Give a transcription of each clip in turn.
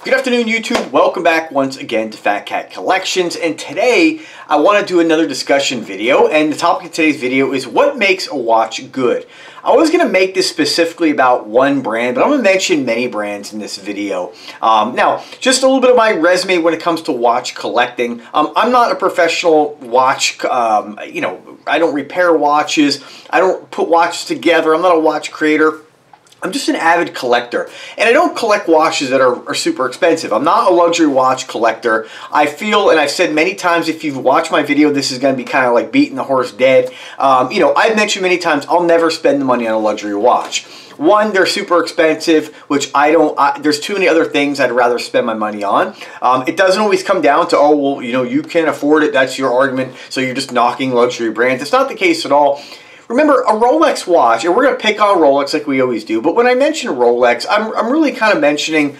Good afternoon, YouTube. Welcome back once again to Fat Cat Collections, and today I want to do another discussion video, and the topic of today's video is what makes a watch good. I was going to make this specifically about one brand, but I'm going to mention many brands in this video. Now, just a little bit of my resume when it comes to watch collecting. I'm not a professional watch, I don't repair watches, I don't put watches together, I'm not a watch creator. I'm just an avid collector, and I don't collect watches that are super expensive. I'm not a luxury watch collector. I feel, and I've said many times, if you've watched my video, this is going to be kind of like beating the horse dead. I've mentioned many times, I'll never spend the money on a luxury watch. One, they're super expensive, which there's too many other things I'd rather spend my money on. It doesn't always come down to, oh, well, you can't afford it, that's your argument, so you're just knocking luxury brands. It's not the case at all. Remember, a Rolex watch, and we're going to pick on Rolex like we always do, but when I mention Rolex, I'm really kind of mentioning,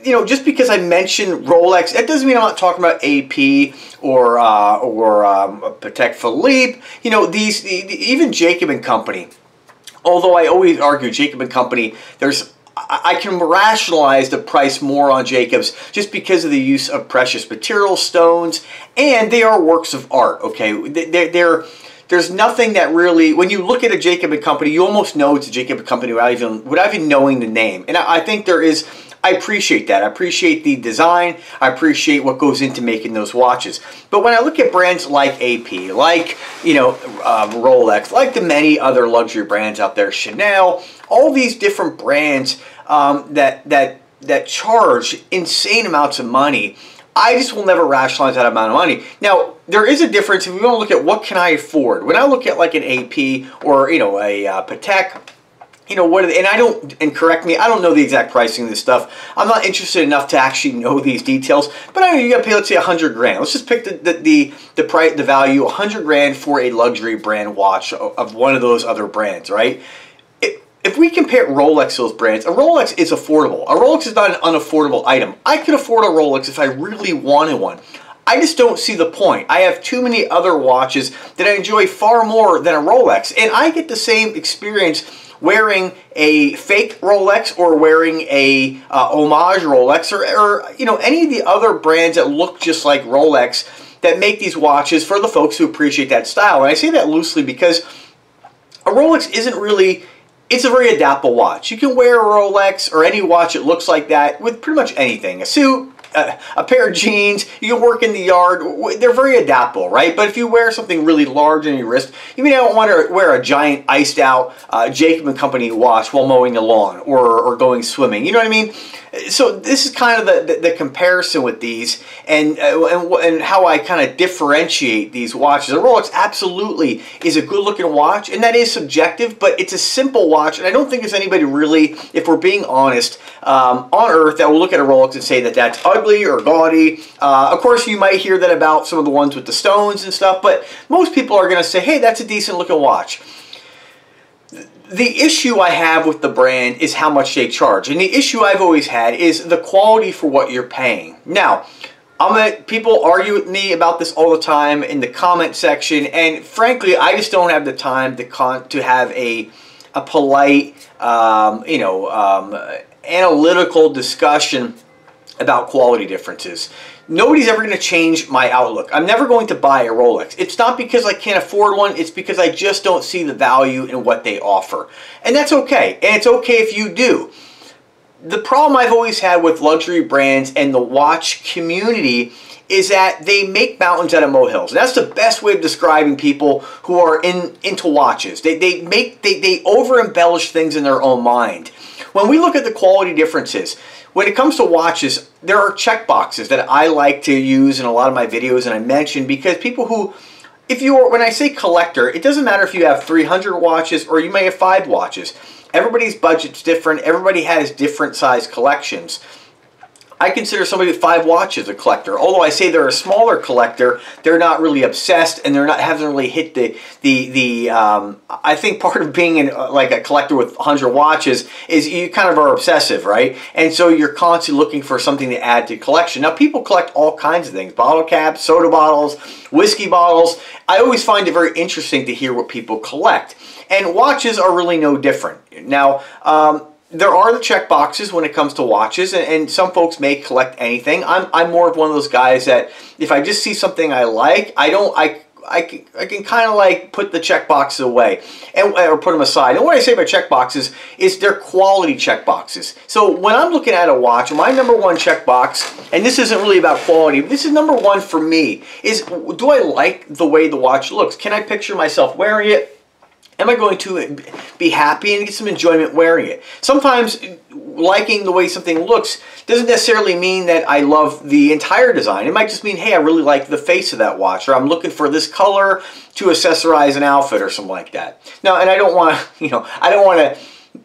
just because I mention Rolex, that doesn't mean I'm not talking about AP or Patek Philippe, even Jacob & Company. Although I always argue Jacob & Company, I can rationalize the price more on Jacobs just because of the use of precious materials, stones, and they are works of art, okay? There's nothing that really, when you look at a Jacob & Company, you almost know it's a Jacob & Company without even knowing the name. And I think I appreciate that. I appreciate the design. I appreciate what goes into making those watches. But when I look at brands like AP, like, Rolex, like the many other luxury brands out there, Chanel, all these different brands that charge insane amounts of money, I just will never rationalize that amount of money. Now, there is a difference if we want to look at what can I afford. When I look at like an AP or, a Patek, and correct me, I don't know the exact pricing of this stuff. I'm not interested enough to actually know these details, but I know you got to pay, let's say, 100 grand. Let's just pick the price, the value, 100 grand for a luxury brand watch of one of those other brands, right? If we compare Rolex to those brands, a Rolex is affordable. A Rolex is not an unaffordable item. I could afford a Rolex if I really wanted one. I just don't see the point. I have too many other watches that I enjoy far more than a Rolex. And I get the same experience wearing a fake Rolex or wearing a homage Rolex or any of the other brands that look just like Rolex that make these watches for the folks who appreciate that style. And I say that loosely because a Rolex isn't really... It's a very adaptable watch. You can wear a Rolex or any watch that looks like that with pretty much anything. A suit, a pair of jeans, you can work in the yard. They're very adaptable, right? But if you wear something really large on your wrist, you may not want to wear a giant iced out Jacob & Company watch while mowing the lawn or going swimming. You know what I mean? So this is kind of the comparison with these and how I kind of differentiate these watches. A Rolex absolutely is a good looking watch, and that is subjective, but it's a simple watch, and I don't think there's anybody really, if we're being honest, on earth that will look at a Rolex and say that that's ugly or gaudy. Of course, you might hear that about some of the ones with the stones and stuff, but most people are going to say, hey, that's a decent looking watch. The issue I have with the brand is how much they charge. And the issue I've always had is the quality for what you're paying. Now, people argue with me about this all the time in the comment section. And frankly, I just don't have the time to have a polite, analytical discussion about quality differences. Nobody's ever going to change my outlook. I'm never going to buy a Rolex. It's not because I can't afford one. It's because I just don't see the value in what they offer. And that's okay. And it's okay if you do. The problem I've always had with luxury brands and the watch community is that they make mountains out of molehills. And that's the best way of describing people who are into watches. They over-embellish things in their own mind. When we look at the quality differences, when it comes to watches, there are check boxes that I like to use in a lot of my videos, and I mention because people who, when I say collector, it doesn't matter if you have 300 watches or you may have 5 watches. Everybody's budget's different. Everybody has different size collections. I consider somebody with 5 watches a collector. Although I say they're a smaller collector, they're not really obsessed, and haven't really hit I think part of being like a collector with 100 watches is you kind of are obsessive, right? And so you're constantly looking for something to add to your collection. Now, people collect all kinds of things: bottle caps, soda bottles, whiskey bottles. I always find it very interesting to hear what people collect, and watches are really no different. Now, there are the check boxes when it comes to watches, and some folks may collect anything. I'm more of one of those guys that if I just see something I like, I can kind of like put the check boxes away or put them aside. And what I say by check boxes is they're quality check boxes. So when I'm looking at a watch, my number one check box, and this isn't really about quality, but this is number one for me, is do I like the way the watch looks? Can I picture myself wearing it? Am I going to be happy and get some enjoyment wearing it? Sometimes liking the way something looks doesn't necessarily mean that I love the entire design. It might just mean, hey, I really like the face of that watch, or I'm looking for this color to accessorize an outfit or something like that. Now, and I don't want to, I don't want to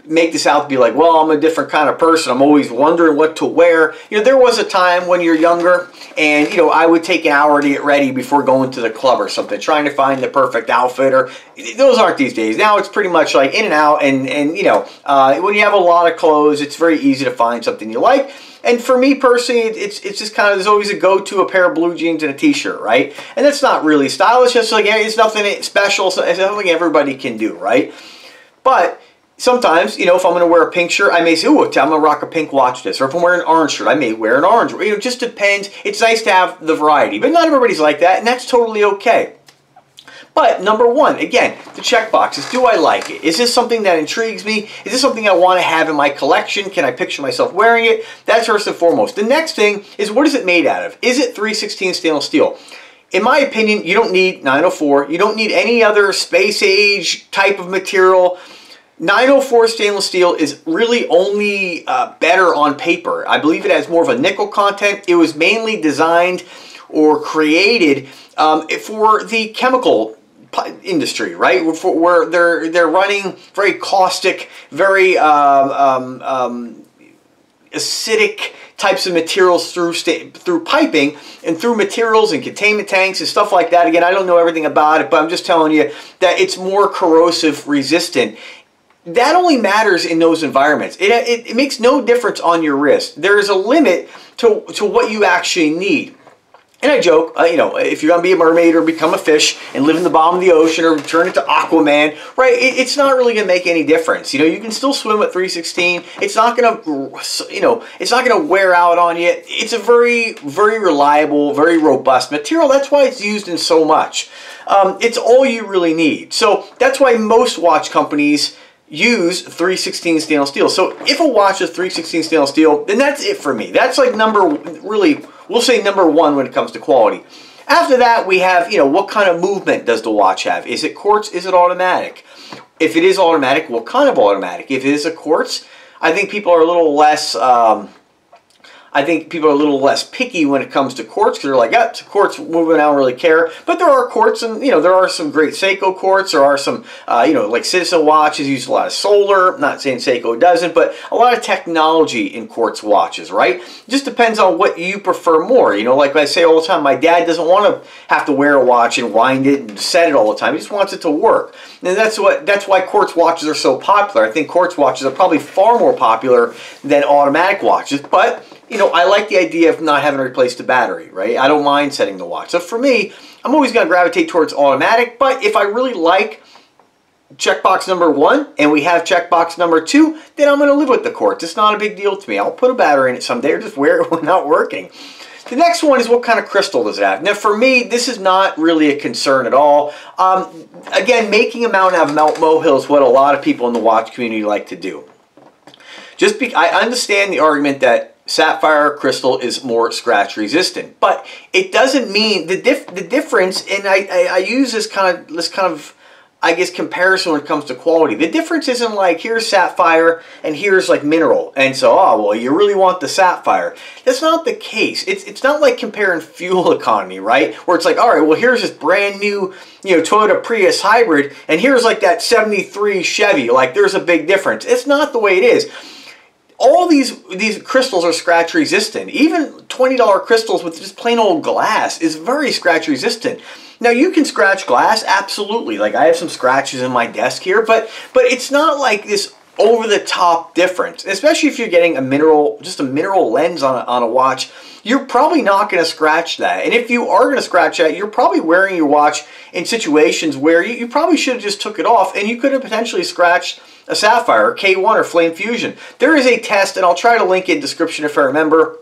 make this out to be like, well, I'm a different kind of person. I'm always wondering what to wear. There was a time when you're younger and, I would take an hour to get ready before going to the club or something, trying to find the perfect outfit, or those aren't these days. Now it's pretty much like in and out, and when you have a lot of clothes, it's very easy to find something you like. And for me personally, it's just kind of, there's always a go-to, a pair of blue jeans and a t-shirt, right? And that's not really style. It's just like, it's nothing special. It's something everybody can do, right? But sometimes, if I'm going to wear a pink shirt, I may say, ooh, I'm going to rock a pink watch this. Or if I'm wearing an orange shirt, I may wear an orange. It just depends. It's nice to have the variety. But not everybody's like that, and that's totally okay. But number one, again, the check boxes. Do I like it? Is this something that intrigues me? Is this something I want to have in my collection? Can I picture myself wearing it? That's first and foremost. The next thing is, what is it made out of? Is it 3/16 stainless steel? In my opinion, you don't need 904. You don't need any other space age type of material. 904 stainless steel is really only better on paper. I believe it has more of a nickel content. It was mainly designed or created for the chemical industry, right? Where they're running very caustic, very acidic types of materials through piping and through materials and containment tanks and stuff like that. Again, I don't know everything about it, but I'm just telling you that it's more corrosive resistant. That only matters in those environments. It makes no difference on your wrist. There is a limit to what you actually need. And I joke, if you're going to be a mermaid or become a fish and live in the bottom of the ocean or turn into Aquaman, right, it's not really going to make any difference. You can still swim at 3/16. It's not going to, it's not going to wear out on you. It's a very, very reliable, very robust material. That's why it's used in so much. It's all you really need. So that's why most watch companies use 3/16 stainless steel. So if a watch is 3/16 stainless steel, then that's it for me. That's like we'll say number one when it comes to quality. After that, we have, what kind of movement does the watch have? Is it quartz? Is it automatic? If it is automatic, what kind of automatic? If it is a quartz, I think people are a little less picky when it comes to quartz, because they're like, yeah, it's a quartz movement, I don't really care. But there are quartz, and there are some great Seiko quartz. There are some, like Citizen watches use a lot of solar. I'm not saying Seiko doesn't, but a lot of technology in quartz watches, right? It just depends on what you prefer more. Like I say all the time, my dad doesn't want to have to wear a watch and wind it and set it all the time. He just wants it to work. And that's why quartz watches are so popular. I think quartz watches are probably far more popular than automatic watches, but I like the idea of not having to replace the battery, right? I don't mind setting the watch. So for me, I'm always going to gravitate towards automatic, but if I really like checkbox number one and we have checkbox number two, then I'm going to live with the quartz. It's not a big deal to me. I'll put a battery in it someday or just wear it when not working. The next one is, what kind of crystal does it have? Now for me, this is not really a concern at all. Again, making a mount out of molehill is what a lot of people in the watch community like to do. I understand the argument that sapphire crystal is more scratch resistant, but it doesn't mean the difference. And I use this kind of I guess comparison when it comes to quality. The difference isn't like, here's sapphire and here's like mineral, and so, oh well, you really want the sapphire. That's not the case. It's not like comparing fuel economy, right? Where it's like, all right, well, here's this brand new Toyota Prius hybrid, and here's like that 73 Chevy. Like, there's a big difference. It's not the way it is. All these crystals are scratch resistant. Even $20 crystals with just plain old glass is very scratch resistant. Now you can scratch glass, absolutely. Like I have some scratches in my desk here, but it's not like this over-the-top difference, especially if you're getting just a mineral lens on a watch. You're probably not going to scratch that. And if you are going to scratch that, you're probably wearing your watch in situations where you probably should have just took it off, and you could have potentially scratched a sapphire, or K1, or Flame Fusion. There is a test, and I'll try to link it in the description if I remember,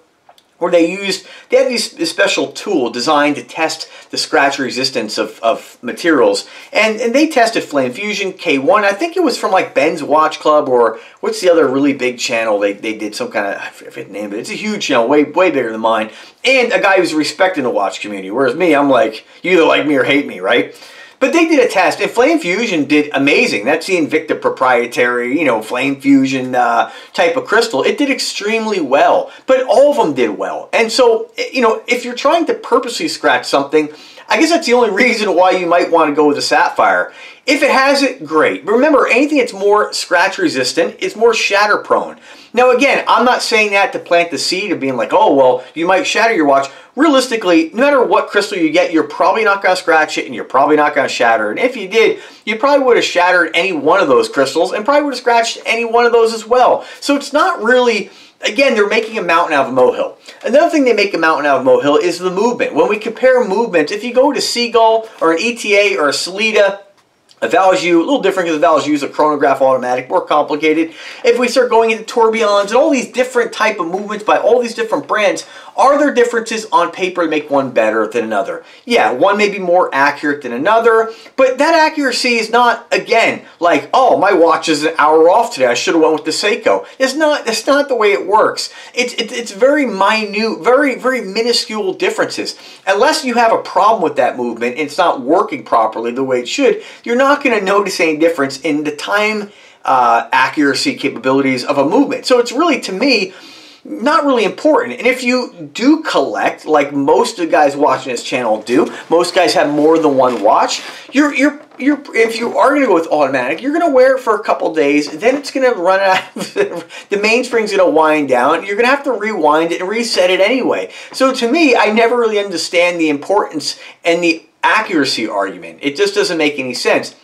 where they have this special tool designed to test the scratch resistance of materials. And they tested Flame Fusion, K1. I think it was from like Ben's Watch Club, or what's the other really big channel? They did some kind of, I forget the name, but it's a huge channel, way bigger than mine. And a guy who's respected in the watch community. Whereas me, I'm like, you either like me or hate me, right? But they did a test, and Flame Fusion did amazing. That's the Invicta proprietary, Flame Fusion type of crystal. It did extremely well, but all of them did well. And so, if you're trying to purposely scratch something, I guess that's the only reason why you might want to go with a sapphire. If it has it, great. But remember, anything that's more scratch resistant is more shatter prone. Now again, I'm not saying that to plant the seed of being like, oh, well, you might shatter your watch. Realistically, no matter what crystal you get, you're probably not going to scratch it, and you're probably not going to shatter it. And if you did, you probably would have shattered any one of those crystals and probably would have scratched any one of those as well. So it's not really... Again, they're making a mountain out of a molehill. Another thing they make a mountain out of a molehill is the movement. When we compare movements, if you go to Seagull or an ETA or a Sellita, a Valjoux, a little different because the Valjoux is a chronograph automatic, more complicated. If we start going into tourbillons and all these different type of movements by all these different brands, are there differences on paper that make one better than another? Yeah, one may be more accurate than another, but that accuracy is not, again, like, oh, my watch is an hour off today, I should have went with the Seiko. That's not the way it works. It's very minute, very minuscule differences. Unless you have a problem with that movement and it's not working properly the way it should, you're not going to notice any difference in the time accuracy capabilities of a movement. So it's really, to me, not really important. And if you do collect, like most of the guys watching this channel do, most guys have more than one watch, if you are going to go with automatic, you're going to wear it for a couple days, then it's going to run out, the mainspring's going to wind down, you're going to have to rewind it and reset it anyway. So to me, I never really understand the importance and the accuracy argument. It just doesn't make any sense.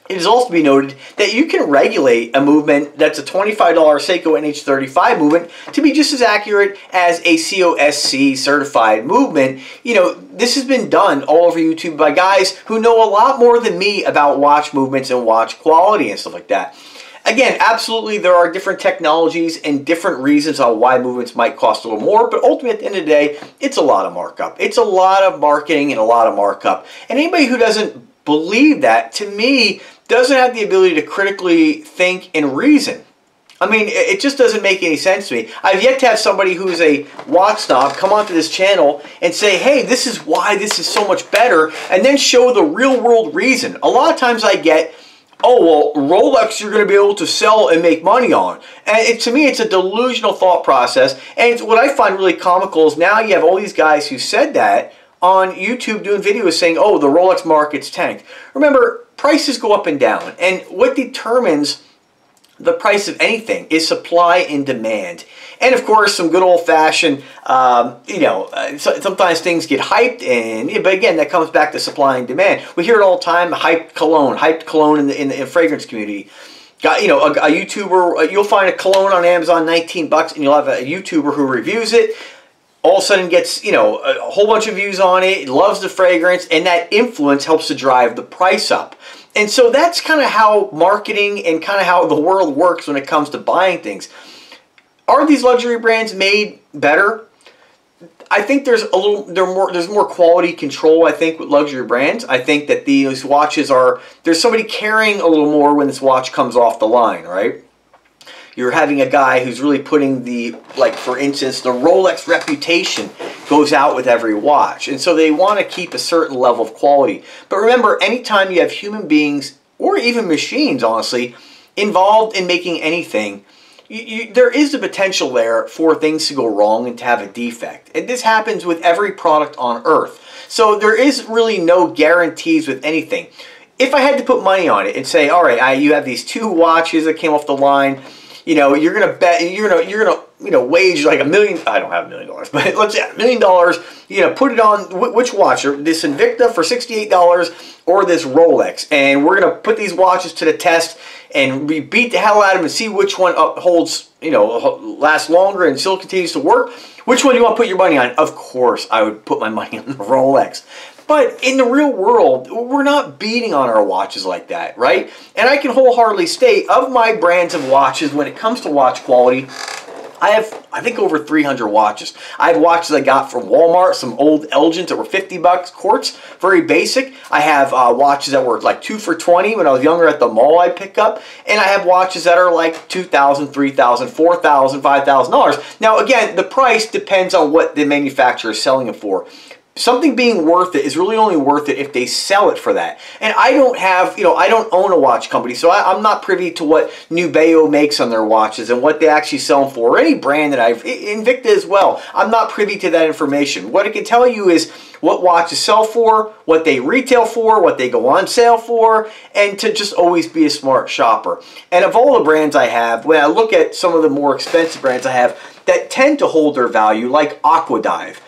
It is also to be noted that you can regulate a movement that's a $25 Seiko NH35 movement to be just as accurate as a COSC certified movement. This has been done all over YouTube by guys who know a lot more than me about watch movements and watch quality and stuff like that. Again, absolutely, there are different technologies and different reasons on why movements might cost a little more, but ultimately, at the end of the day, it's a lot of markup. It's a lot of marketing and a lot of markup. And anybody who doesn't believe that, to me, doesn't have the ability to critically think and reason. I mean, it just doesn't make any sense to me. I've yet to have somebody who's a watch snob come onto this channel and say, hey, this is why this is so much better, and then show the real world reason. A lot of times I get, oh, well, Rolex you're going to be able to sell and make money on. And to me, it's a delusional thought process. And what I find really comical is now you have all these guys who said that on YouTube doing videos saying, oh, the Rolex market's tanked. Remember, prices go up and down. And what determines the price of anything is supply and demand. And of course, some good old-fashioned, sometimes things get hyped, but again, that comes back to supply and demand. We hear it all the time, hyped cologne in the fragrance community. Got, a YouTuber, you'll find a cologne on Amazon, 19 bucks, and you'll have a YouTuber who reviews it. All of a sudden gets, a whole bunch of views on it, loves the fragrance, and that influence helps to drive the price up. And so that's kind of how marketing and kind of how the world works when it comes to buying things. Are these luxury brands made better? I think there's more quality control, I think, with luxury brands. I think that these watches there's somebody caring a little more when this watch comes off the line, right? You're having a guy who's really putting for instance, the Rolex reputation goes out with every watch. And so they want to keep a certain level of quality. But remember, anytime you have human beings, or even machines, honestly, involved in making anything, there is the potential there for things to go wrong and to have a defect. And this happens with every product on Earth. So there is really no guarantees with anything. If I had to put money on it and say, all right, you have these two watches that came off the line, you're gonna bet, you're gonna wage like $1 million. I don't have $1 million, but let's say $1 million. Put it on which watch? This Invicta for $68 or this Rolex, and we're gonna put these watches to the test, and we beat the hell out of them and see which one holds, lasts longer and still continues to work. Which one do you want to put your money on? Of course, I would put my money on the Rolex. But in the real world, we're not beating on our watches like that, right? And I can wholeheartedly state, of my brands of watches, when it comes to watch quality, I have, I think, over 300 watches. I have watches I got from Walmart, some old Elgins that were 50 bucks, quartz, very basic. I have watches that were like 2 for $20 when I was younger at the mall I'd pick up. And I have watches that are like $2,000, $3,000, $4,000, $5,000. Now, again, the price depends on what the manufacturer is selling it for. Something being worth it is really only worth it if they sell it for that. And I don't have, I don't own a watch company, so I'm not privy to what Nubeo makes on their watches and what they actually sell them for, or any brand that Invicta as well. I'm not privy to that information. What I can tell you is what watches sell for, what they retail for, what they go on sale for, and to just always be a smart shopper. And of all the brands I have, when I look at some of the more expensive brands I have that tend to hold their value, like Aquadive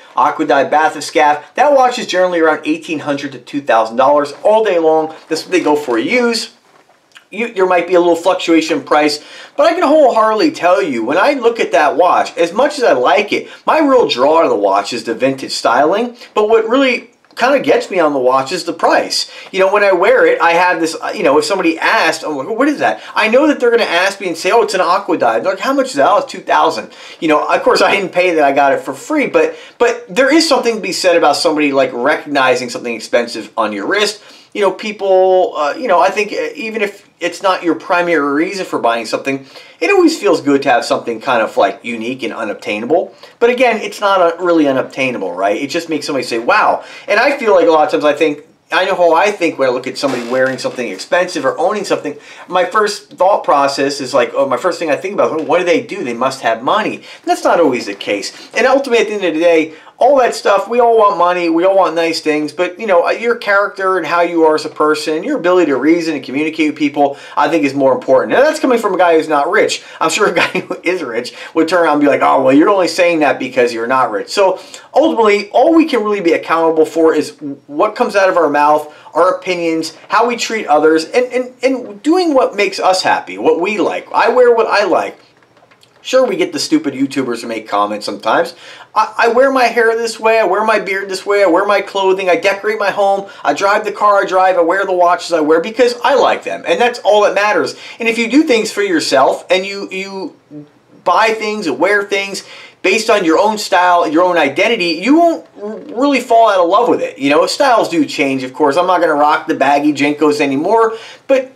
Bath and Scaff, that watch is generally around $1,800 to $2,000 all day long. That's what they go for use. There might be a little fluctuation in price, but I can wholeheartedly tell you, when I look at that watch, as much as I like it, my real draw to the watch is the vintage styling, but what really kind of gets me on the watch is the price. When I wear it, I have this, if somebody asked, I'm like, what is that? I know that they're going to ask me and say, oh, it's an Aquadive. They're like, how much is that? Oh, it's $2,000. Of course, I didn't pay that. I got it for free, but there is something to be said about somebody like recognizing something expensive on your wrist. People, I think even if it's not your primary reason for buying something, it always feels good to have something kind of like unique and unobtainable. But again, it's not really unobtainable, right? It just makes somebody say, wow. And I feel like a lot of times I know how I think when I look at somebody wearing something expensive or owning something. My first thought process is like, my first thing I think about, what do? They must have money. And that's not always the case. And ultimately, at the end of the day, all that stuff, we all want money, we all want nice things, but your character and how you are as a person, your ability to reason and communicate with people, I think is more important. Now that's coming from a guy who's not rich. I'm sure a guy who is rich would turn around and be like, oh, well, you're only saying that because you're not rich. So ultimately, all we can really be accountable for is what comes out of our mouth, our opinions, how we treat others, and doing what makes us happy, what we like. I wear what I like. Sure, we get the stupid YouTubers to make comments sometimes. I wear my hair this way, I wear my beard this way, I wear my clothing, I decorate my home, I drive the car I drive, I wear the watches I wear because I like them. And that's all that matters. And if you do things for yourself and you buy things and wear things based on your own style, your own identity, you won't really fall out of love with it. Styles do change, of course. I'm not going to rock the baggy Jinkos anymore, but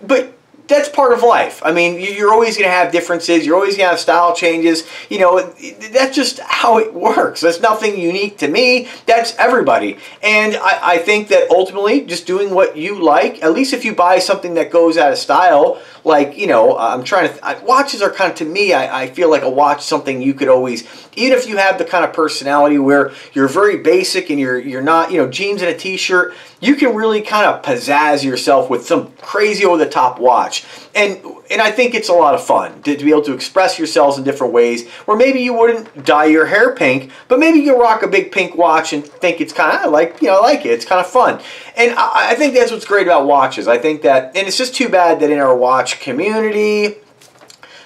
that's part of life. I mean, you're always going to have differences. You're always going to have style changes. That's just how it works. That's nothing unique to me. That's everybody. And I think that ultimately, just doing what you like, at least if you buy something that goes out of style, like, I'm trying to, watches are kind of, to me, I feel like a watch something you could always, even if you have the kind of personality where you're very basic and you're not, jeans and a t-shirt, you can really kind of pizzazz yourself with some crazy over-the-top watch. And I think it's a lot of fun to be able to express yourselves in different ways, where maybe you wouldn't dye your hair pink, but maybe you rock a big pink watch and think it's kind of like, I like it. It's kind of fun. And I think that's what's great about watches. I think that, and it's just too bad that in our watch community,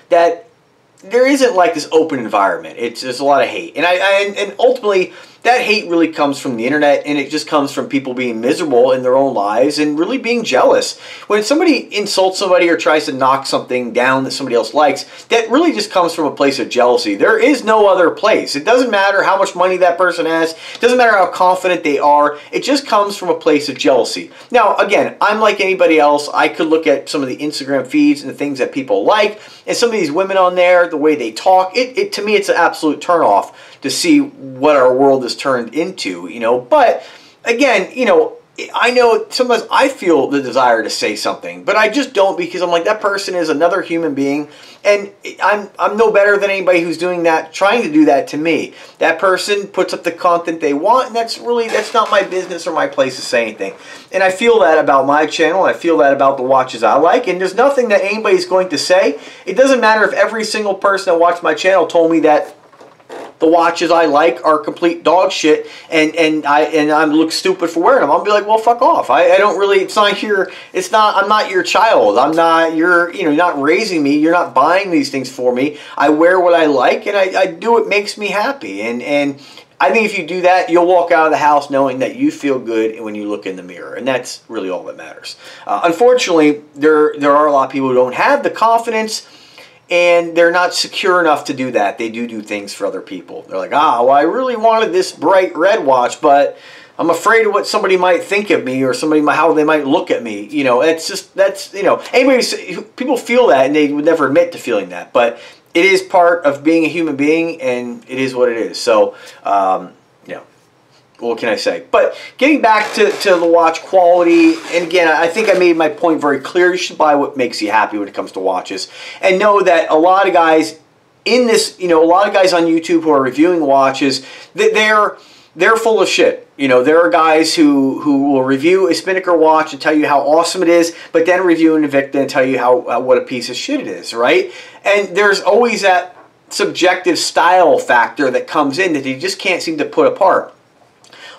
that there isn't like this open environment. There's a lot of hate. And ultimately, that hate really comes from the internet, and it just comes from people being miserable in their own lives and really being jealous. When somebody insults somebody or tries to knock something down that somebody else likes, that really just comes from a place of jealousy. There is no other place. It doesn't matter how much money that person has. It doesn't matter how confident they are. It just comes from a place of jealousy. Now, again, I'm like anybody else. I could look at some of the Instagram feeds and the things that people like, and some of these women on there, the way they talk, to me, it's an absolute turnoff to see what our world has turned into, But again, I know sometimes I feel the desire to say something, but I just don't, because I'm like, that person is another human being, and I'm no better than anybody who's doing that, trying to do that to me. That person puts up the content they want, and that's not my business or my place to say anything. And I feel that about my channel, and I feel that about the watches I like, and there's nothing that anybody's going to say. It doesn't matter if every single person that watched my channel told me that the watches I like are complete dog shit, and I look stupid for wearing them, I'll be like, well, fuck off. I don't really, it's not your, it's not, I'm not your child. I'm not your, you know, you're not raising me. You're not buying these things for me. I wear what I like, and I do what makes me happy. And I think if you do that, you'll walk out of the house knowing that you feel good when you look in the mirror, and that's really all that matters. Unfortunately, there are a lot of people who don't have the confidence, and they're not secure enough to do that. They do things for other people. They're like, well, I really wanted this bright red watch, but I'm afraid of what somebody might think of me, or how they might look at me. You know, it's just, that's, you know, people feel that, and they would never admit to feeling that, but it is part of being a human being, and it is what it is. So, you know, what can I say? But getting back to the watch quality, and again, I think I made my point very clear. You should buy what makes you happy when it comes to watches, and know that a lot of guys in this, you know, a lot of guys on YouTube who are reviewing watches, they're full of shit. You know, there are guys who will review a Spinnaker watch and tell you how awesome it is, but then review an Invicta and tell you what a piece of shit it is, right? And there's always that subjective style factor that comes in that you just can't seem to put apart.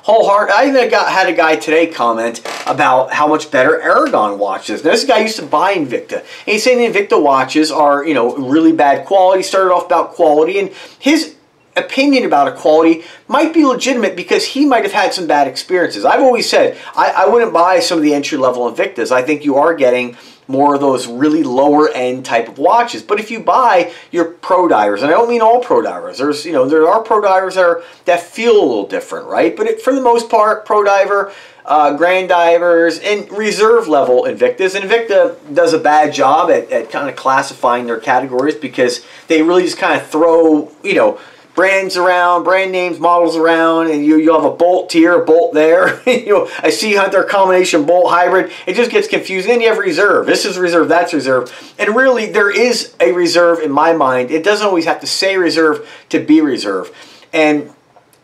I even had a guy today comment about how much better Aragon watches. Now, this guy used to buy Invicta, and he's saying the Invicta watches are, you know, really bad quality. Started off about quality, and his opinion about a quality might be legitimate because he might have had some bad experiences. I've always said I wouldn't buy some of the entry-level Invictas. I think you are getting more of those really lower-end type of watches. But if you buy your pro divers, and I don't mean all pro divers, there's, you know, there are pro divers that feel a little different, right? But for the most part, pro diver, grand divers, and reserve level Invictas. And Invicta does a bad job at kind of classifying their categories because they really just kind of throw, you know, brands around, brand names, models around, and you'll have a bolt here, a bolt there. You know, a Sea Hunter combination bolt hybrid. It just gets confusing. Then you have reserve. This is reserve, that's reserve. And really, there is a reserve in my mind. It doesn't always have to say reserve to be reserve. And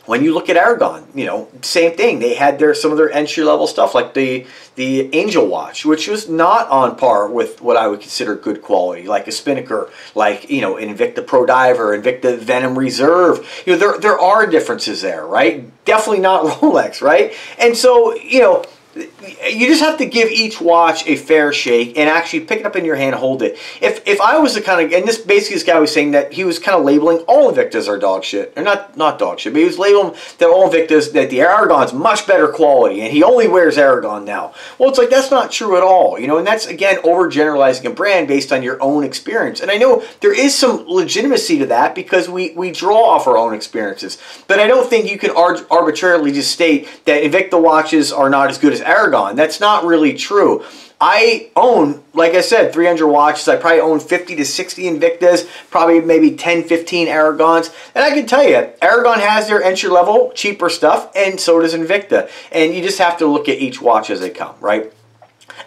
when you look at Aragon, you know, same thing. They had some of their entry-level stuff, like the Angel watch, which was not on par with what I would consider good quality, like a Spinnaker, like, you know, an Invicta Pro Diver, Invicta Venom Reserve. You know, there are differences there, right? Definitely not Rolex, right? And so, you know, you just have to give each watch a fair shake and actually pick it up in your hand and hold it. If I was the kind of, and this guy was saying that he was kind of labeling all Invictas are dog shit, or not dog shit, but he was labeling that all Invictas, that the Aragon's much better quality, and he only wears Aragon now. Well, it's like, that's not true at all, you know, and that's, again, overgeneralizing a brand based on your own experience. And I know there is some legitimacy to that because we draw off our own experiences, but I don't think you can arbitrarily just state that Invicta watches are not as good as Aragon. That's not really true. I own, like I said, 300 watches. I probably own 50 to 60 Invictas, probably maybe 10, 15 Aragons. And I can tell you, Aragon has their entry-level, cheaper stuff, and so does Invicta. And you just have to look at each watch as they come, right?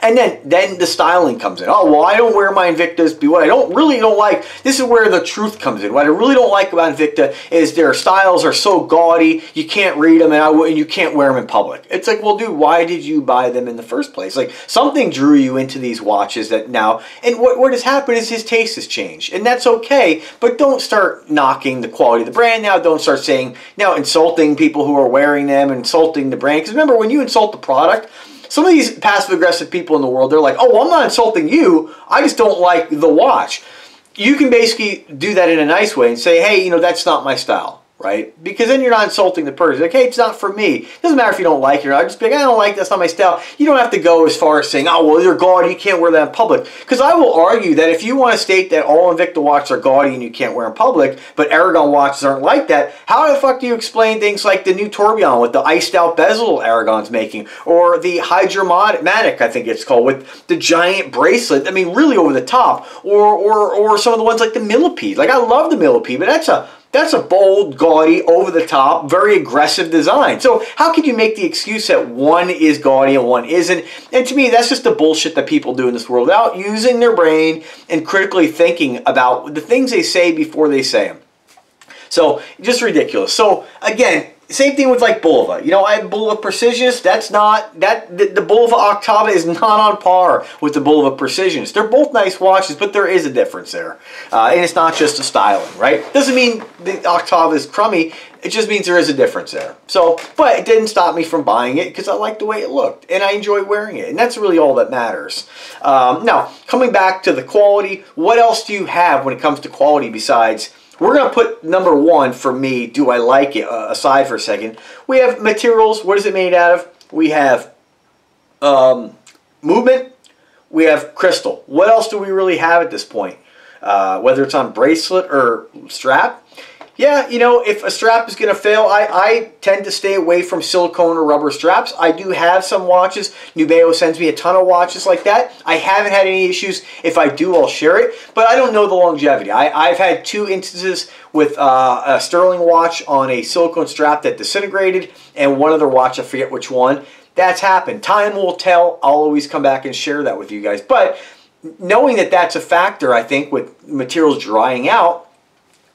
And then the styling comes in. Oh, well, I don't wear my Invictas. What I really don't like, this is where the truth comes in. What I really don't like about Invicta is their styles are so gaudy, you can't read them, and you can't wear them in public. It's like, well, dude, why did you buy them in the first place? Like, something drew you into these watches that now, and what has happened is his taste has changed. And that's okay, but don't start knocking the quality of the brand now. Don't start saying, now, insulting people who are wearing them, insulting the brand. Because remember, when you insult the product, some of these passive-aggressive people in the world, they're like, oh, well, I'm not insulting you. I just don't like the watch. You can basically do that in a nice way and say, hey, you know, that's not my style, right? Because then you're not insulting the person. Like, hey, it's not for me. It doesn't matter if you don't like it or not. Just be like, I don't like it. That's not my style. You don't have to go as far as saying, oh, well, they're gaudy. You can't wear that in public. Because I will argue that if you want to state that all Invicta watches are gaudy and you can't wear in public, but Aragon watches aren't like that, how the fuck do you explain things like the new Tourbillon with the iced out bezel Aragon's making, or the Hydromatic, I think it's called, with the giant bracelet, I mean, really over the top, or some of the ones like the Millipede. Like, I love the Millipede, but that's a bold, gaudy, over-the-top, very aggressive design. So how can you make the excuse that one is gaudy and one isn't? And to me, that's just the bullshit that people do in this world without using their brain and critically thinking about the things they say before they say them. So, just ridiculous. So, again, Same thing with like Bulova. You know, I have Bulova Precisions. That's not, the Bulova Octava is not on par with the Bulova Precisions. They're both nice watches, but there is a difference there. And it's not just a styling, right? Doesn't mean the Octava is crummy. It just means there is a difference there. So, but it didn't stop me from buying it because I liked the way it looked and I enjoy wearing it. And that's really all that matters. Now, coming back to the quality, what else do you have when it comes to quality besides... We're going to put number one for me, do I like it, aside for a second. We have materials. What is it made out of? We have movement. We have crystal. What else do we really have at this point? Whether it's on bracelet or strap. Yeah, you know, if a strap is going to fail, I tend to stay away from silicone or rubber straps. I do have some watches. Nubeo sends me a ton of watches like that. I haven't had any issues. If I do, I'll share it. But I don't know the longevity. I've had 2 instances with a Sterling watch on a silicone strap that disintegrated, and one other watch, I forget which one. That's happened. Time will tell. I'll always come back and share that with you guys. But knowing that that's a factor, I think, with materials drying out,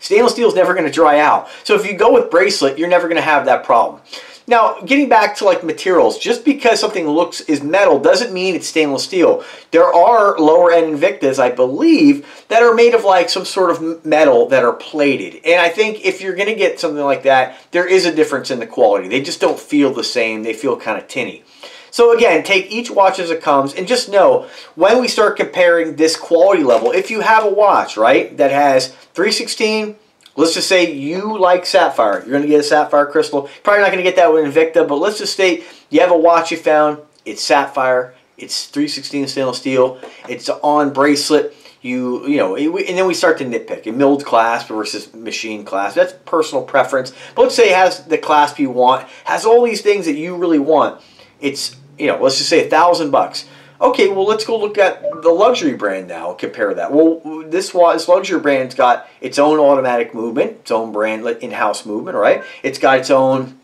stainless steel is never going to dry out. So if you go with bracelet, you're never going to have that problem. Now, getting back to like materials, just because something is metal doesn't mean it's stainless steel. There are lower end Invictas, I believe, that are made of like some sort of metal that are plated. And I think if you're going to get something like that, there is a difference in the quality. They just don't feel the same. They feel kind of tinny. So again, take each watch as it comes and just know when we start comparing this quality level, if you have a watch, right, that has 316, let's just say you like sapphire. You're going to get a sapphire crystal. Probably not going to get that with Invicta, but let's just say you have a watch you found, it's sapphire, it's 316 stainless steel, it's on bracelet, you know, and then we start to nitpick. A milled clasp versus machine clasp. That's personal preference. But let's say it has the clasp you want, has all these things that you really want. It's, you know, let's just say $1,000. Okay, well, let's go look at the luxury brand now and compare that. Well, this luxury brand's got its own automatic movement, its own brand in-house movement, right? It's got its own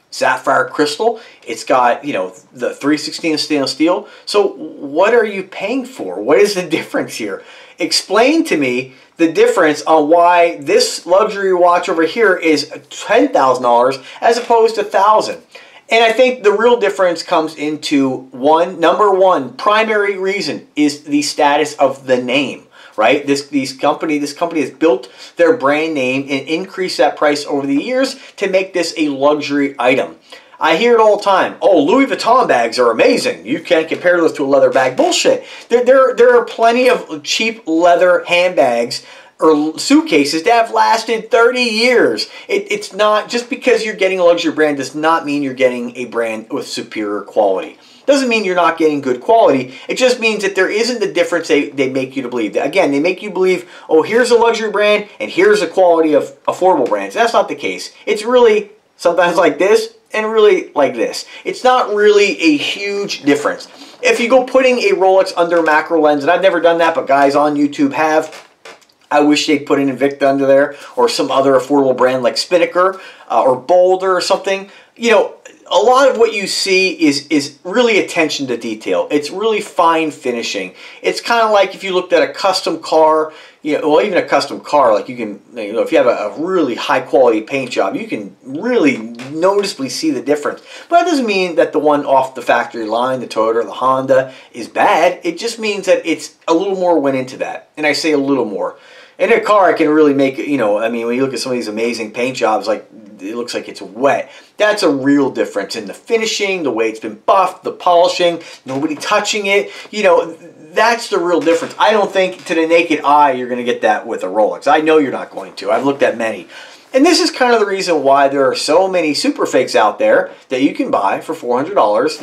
sapphire crystal. It's got, you know, the 316 stainless steel. So what are you paying for? What is the difference here? Explain to me the difference on why this luxury watch over here is $10,000 as opposed to $1,000. And I think the real difference comes into number one primary reason is the status of the name, right? This company has built their brand name and increased that price over the years to make this a luxury item. I hear it all the time. Oh, Louis Vuitton bags are amazing. You can't compare those to a leather bag. Bullshit. There are plenty of cheap leather handbags or suitcases that have lasted 30 years. It's not, just because you're getting a luxury brand does not mean you're getting a brand with superior quality. Doesn't mean you're not getting good quality. It just means that there isn't the difference they make you to believe. Again, they make you believe, oh, here's a luxury brand and here's the quality of affordable brands. That's not the case. It's really sometimes like this and really like this. It's not really a huge difference. If you go putting a Rolex under a macro lens, and I've never done that, but guys on YouTube have, I wish they'd put an Invicta under there or some other affordable brand like Spinnaker or Boulder or something. You know, a lot of what you see is really attention to detail. It's really fine finishing. It's kind of like if you looked at a custom car, you know, well, even a custom car, like you can, you know, if you have a really high quality paint job, you can really noticeably see the difference. But that doesn't mean that the one off the factory line, the Toyota or the Honda, is bad. It just means that it's a little more went into that. And I say a little more. In a car, I can really make, you know, I mean, when you look at some of these amazing paint jobs, like, it looks like it's wet. That's a real difference in the finishing, the way it's been buffed, the polishing, nobody touching it. You know, that's the real difference. I don't think to the naked eye you're going to get that with a Rolex. I know you're not going to. I've looked at many. And this is kind of the reason why there are so many super fakes out there that you can buy for $400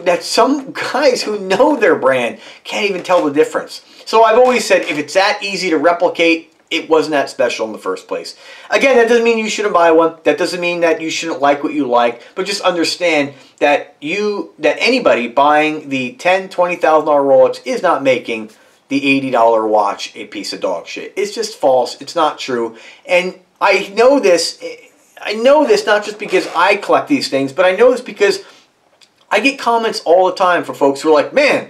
that some guys who know their brand can't even tell the difference. So I've always said, if it's that easy to replicate, it wasn't that special in the first place. Again, that doesn't mean you shouldn't buy one. That doesn't mean that you shouldn't like what you like. But just understand that anybody buying the $10,000, $20,000 Rolex is not making the $80 watch a piece of dog shit. It's just false. It's not true. And I know this. I know this not just because I collect these things, but I know this because I get comments all the time from folks who are like, man,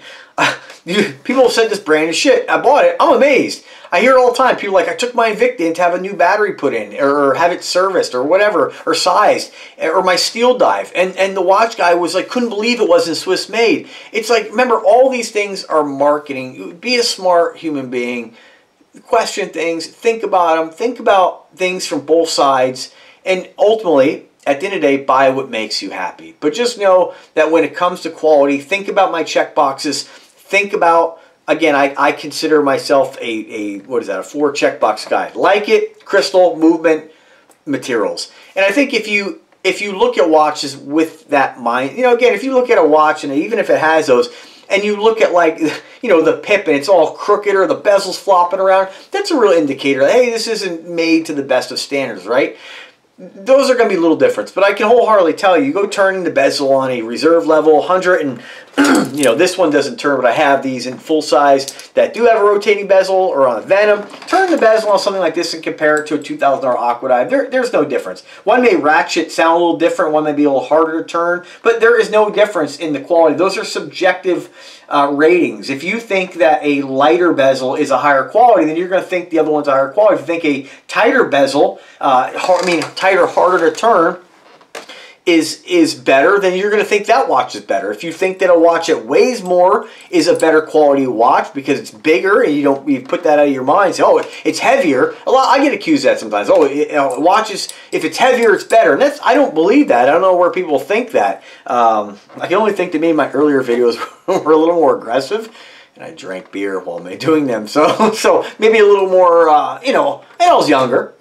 People have said this brand is shit. I bought it. I'm amazed. I hear it all the time. People are like, I took my Invicta in to have a new battery put in, or have it serviced, or whatever, or sized, or my steel dive. And the watch guy was like, couldn't believe it wasn't Swiss made. It's like, remember, all these things are marketing. Be a smart human being. Question things. Think about them. Think about things from both sides. And ultimately, at the end of the day, buy what makes you happy. But just know that when it comes to quality, think about my check boxes. Think about, again, I consider myself a 4 checkbox guy. Like it, crystal, movement, materials. And I think if you look at watches with that mind, again, if you look at a watch, and even if it has those, and you look at, like, the pip and it's all crooked or the bezel's flopping around, that's a real indicator that, hey, this isn't made to the best of standards, right? Those are going to be a little different, but I can wholeheartedly tell you, go turning the bezel on a reserve level 100, and this one doesn't turn, but I have these in full size that do have a rotating bezel, or on a Venom. Turn the bezel on something like this and compare it to a $2,000 Aqua Dive. There's no difference. One may ratchet, sound a little different, one may be a little harder to turn, but there is no difference in the quality. Those are subjective ratings. If you think that a lighter bezel is a higher quality, then you're going to think the other one's a higher quality. If you think a tighter bezel, tighter, harder to turn, is better, then you're going to think that watch is better. If you think that a watch that weighs more is a better quality watch because it's bigger, and you put that out of your mind and say, oh, it's heavier. I get accused of that sometimes. Oh, watches, if it's heavier, it's better. And I don't believe that. I don't know where people think that. I can only think that maybe my earlier videos were a little more aggressive, and I drank beer while doing them. So maybe a little more, and I was younger,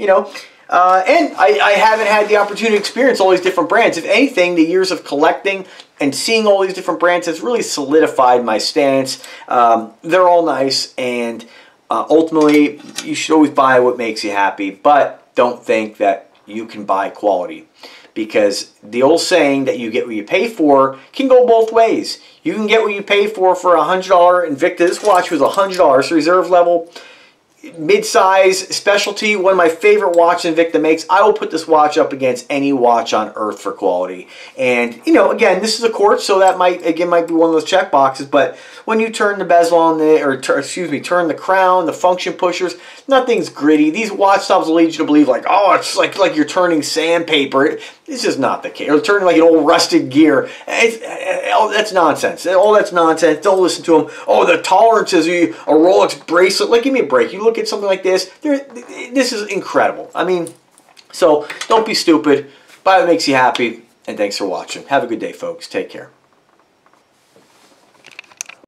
and I haven't had the opportunity to experience all these different brands. If anything, the years of collecting and seeing all these different brands has really solidified my stance. They're all nice, and ultimately, you should always buy what makes you happy, but don't think that you can buy quality. Because the old saying that you get what you pay for can go both ways. You can get what you pay for a $100 Invicta. This watch was $100, reserve level, mid-size, specialty, one of my favorite watches Invicta makes. I will put this watch up against any watch on earth for quality. And, again, this is a quartz, so that might be one of those check boxes, but when you turn the bezel on turn the crown, the function pushers, nothing's gritty. These watch stubs will lead you to believe, like, oh, it's like you're turning sandpaper. It's just not the case. Or turning like an old rusted gear. That's nonsense. All that's nonsense. Don't listen to them. Oh, the tolerance is a Rolex bracelet. Like, give me a break. You look at something like this. This is incredible. So don't be stupid. Buy what makes you happy. And thanks for watching. Have a good day, folks. Take care.